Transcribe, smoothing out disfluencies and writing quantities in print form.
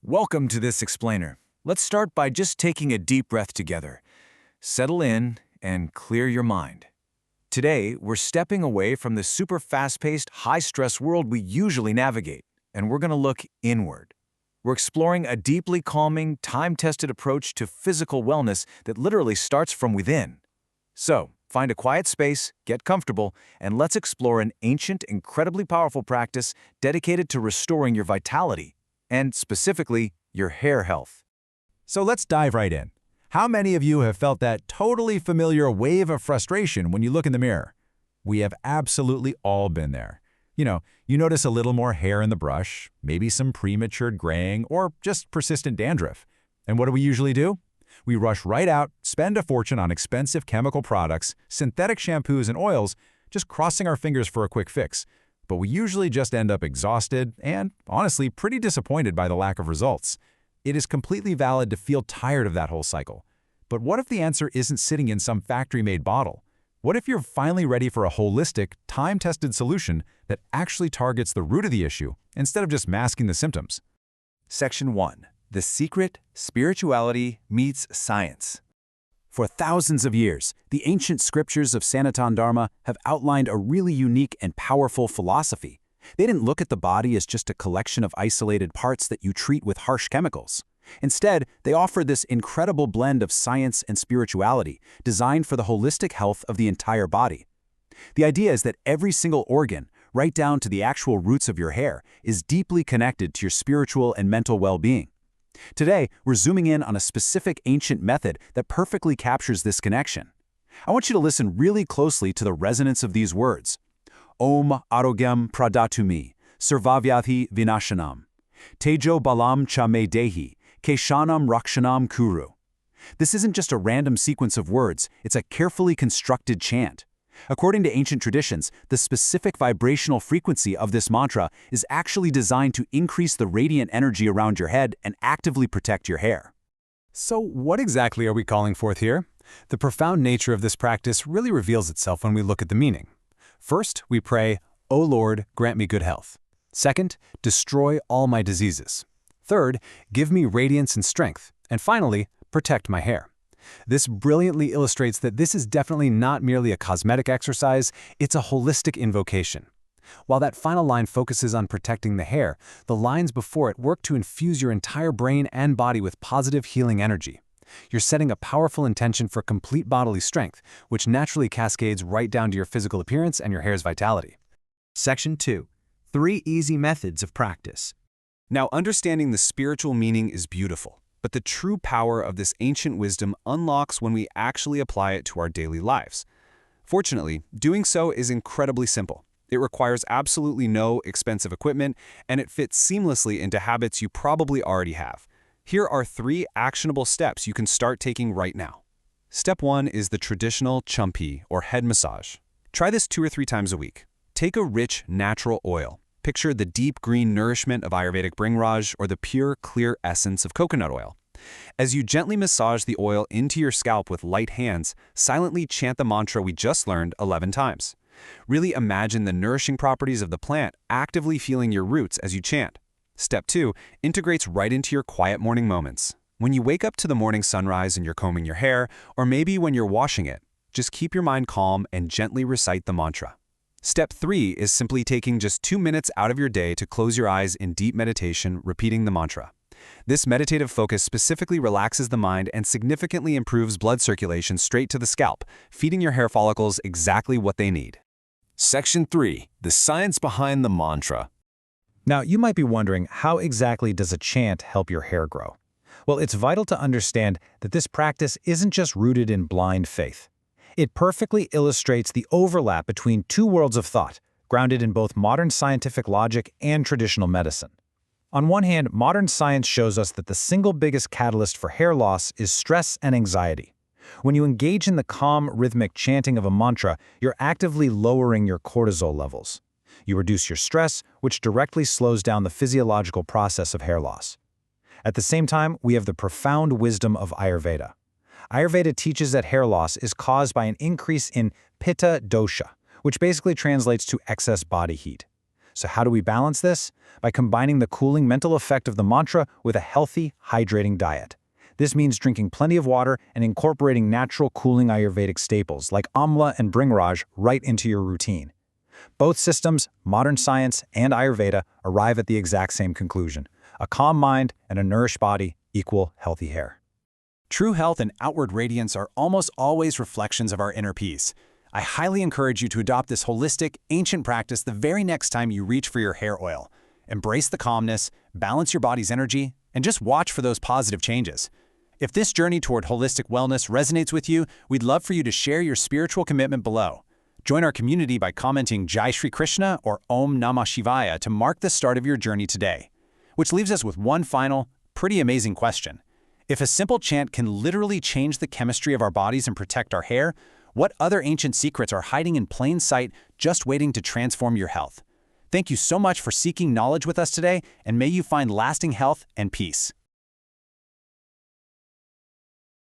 Welcome to this explainer. Let's start by just taking a deep breath together. Settle in and clear your mind. Today, we're stepping away from the super fast-paced, high-stress world we usually navigate, and we're going to look inward. We're exploring a deeply calming, time-tested approach to physical wellness that literally starts from within. So, find a quiet space, get comfortable, and let's explore an ancient, incredibly powerful practice dedicated to restoring your vitality, and specifically, your hair health. So let's dive right in. How many of you have felt that totally familiar wave of frustration when you look in the mirror? We have absolutely all been there. You notice a little more hair in the brush, maybe some premature graying, or just persistent dandruff. And what do we usually do? We rush right out, spend a fortune on expensive chemical products, synthetic shampoos and oils, just crossing our fingers for a quick fix. But we usually just end up exhausted and, honestly, pretty disappointed by the lack of results. It is completely valid to feel tired of that whole cycle. But what if the answer isn't sitting in some factory-made bottle? What if you're finally ready for a holistic, time-tested solution that actually targets the root of the issue instead of just masking the symptoms? Section 1. The Secret, Spirituality Meets Science. For thousands of years, the ancient scriptures of Sanatana Dharma have outlined a really unique and powerful philosophy. They didn't look at the body as just a collection of isolated parts that you treat with harsh chemicals. Instead, they offer this incredible blend of science and spirituality designed for the holistic health of the entire body. The idea is that every single organ, right down to the actual roots of your hair, is deeply connected to your spiritual and mental well-being. Today, we're zooming in on a specific ancient method that perfectly captures this connection. I want you to listen really closely to the resonance of these words. Om Aarogyam Pradaatu Sarvavyaadhi Vinaashanam. Tejo Balam Dehi. Keshaanaam Rakshanam Kuru. This isn't just a random sequence of words, it's a carefully constructed chant. According to ancient traditions, the specific vibrational frequency of this mantra is actually designed to increase the radiant energy around your head and actively protect your hair. So what exactly are we calling forth here? The profound nature of this practice really reveals itself when we look at the meaning. First, we pray, O Lord, grant me good health. Second, destroy all my diseases. Third, give me radiance and strength. And finally, protect my hair. This brilliantly illustrates that this is definitely not merely a cosmetic exercise, it's a holistic invocation. While that final line focuses on protecting the hair, the lines before it work to infuse your entire brain and body with positive healing energy. You're setting a powerful intention for complete bodily strength, which naturally cascades right down to your physical appearance and your hair's vitality. Section 2. 3 easy methods of practice. Now, understanding the spiritual meaning is beautiful, but the true power of this ancient wisdom unlocks when we actually apply it to our daily lives. Fortunately, doing so is incredibly simple. It requires absolutely no expensive equipment, and it fits seamlessly into habits you probably already have. Here are 3 actionable steps you can start taking right now. Step 1 is the traditional Champi, or head massage. Try this 2 or 3 times a week. Take a rich, natural oil. Picture the deep green nourishment of Ayurvedic bringraj or the pure, clear essence of coconut oil. As you gently massage the oil into your scalp with light hands, silently chant the mantra we just learned 11 times. Really imagine the nourishing properties of the plant actively feeling your roots as you chant. Step 2 integrates right into your quiet morning moments. When you wake up to the morning sunrise and you're combing your hair, or maybe when you're washing it, just keep your mind calm and gently recite the mantra. Step 3 is simply taking just 2 minutes out of your day to close your eyes in deep meditation, repeating the mantra. This meditative focus specifically relaxes the mind and significantly improves blood circulation straight to the scalp, feeding your hair follicles exactly what they need. Section 3. The science behind the mantra. Now, you might be wondering, how exactly does a chant help your hair grow? Well, it's vital to understand that this practice isn't just rooted in blind faith. It perfectly illustrates the overlap between 2 worlds of thought, grounded in both modern scientific logic and traditional medicine. On one hand, modern science shows us that the single biggest catalyst for hair loss is stress and anxiety. When you engage in the calm, rhythmic chanting of a mantra, you're actively lowering your cortisol levels. You reduce your stress, which directly slows down the physiological process of hair loss. At the same time, we have the profound wisdom of Ayurveda. Ayurveda teaches that hair loss is caused by an increase in pitta dosha, which basically translates to excess body heat. So how do we balance this? By combining the cooling mental effect of the mantra with a healthy, hydrating diet. This means drinking plenty of water and incorporating natural cooling Ayurvedic staples like amla and bringraj right into your routine. Both systems, modern science and Ayurveda, arrive at the exact same conclusion. A calm mind and a nourished body equal healthy hair. True health and outward radiance are almost always reflections of our inner peace. I highly encourage you to adopt this holistic, ancient practice the very next time you reach for your hair oil. Embrace the calmness, balance your body's energy, and just watch for those positive changes. If this journey toward holistic wellness resonates with you, we'd love for you to share your spiritual commitment below. Join our community by commenting Jai Shri Krishna or Om Namah Shivaya to mark the start of your journey today. Which leaves us with one final, pretty amazing question. If a simple chant can literally change the chemistry of our bodies and protect our hair, what other ancient secrets are hiding in plain sight, just waiting to transform your health? Thank you so much for seeking knowledge with us today, and may you find lasting health and peace.